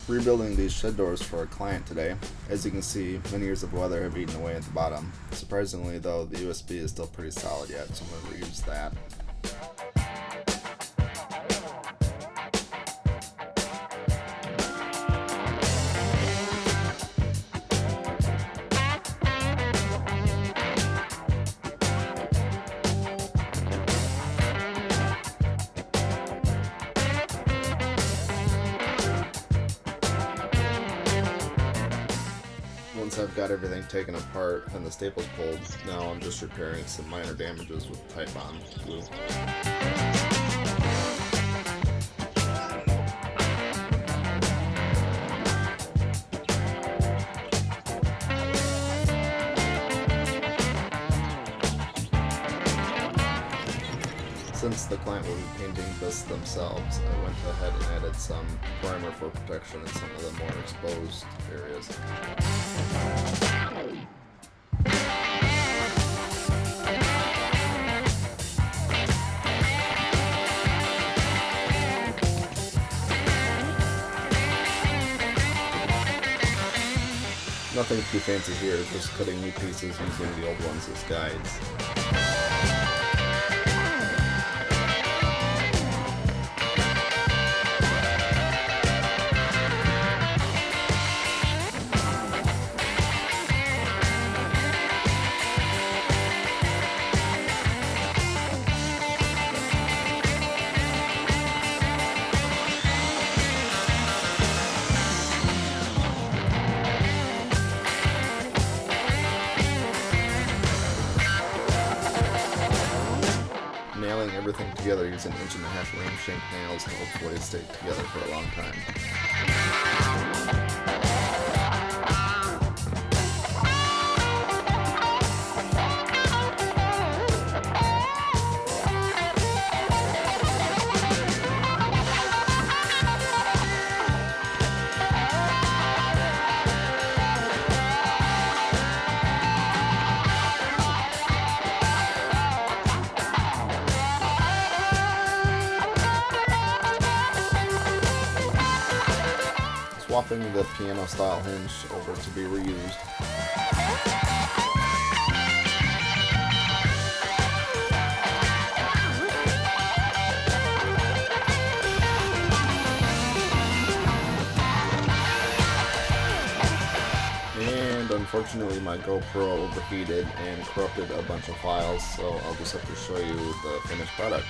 Rebuilding these shed doors for a client today. As you can see, many years of weather have eaten away at the bottom. Surprisingly though, the USB is still pretty solid yet, so I'm going to reuse that. Once I've got everything taken apart and the staples pulled, now I'm just repairing some minor damages with Titebond glue. Since the client will be painting this themselves, I went ahead and added some primer for protection in some of the more exposed areas. Nothing too fancy here, just cutting new pieces using the old ones as guides. Nailing everything together using 1.5-inch ring shank nails to hopefully stay together for a long time. Swapping the piano style hinge over to be reused. And unfortunately my GoPro overheated and corrupted a bunch of files, so I'll just have to show you the finished product.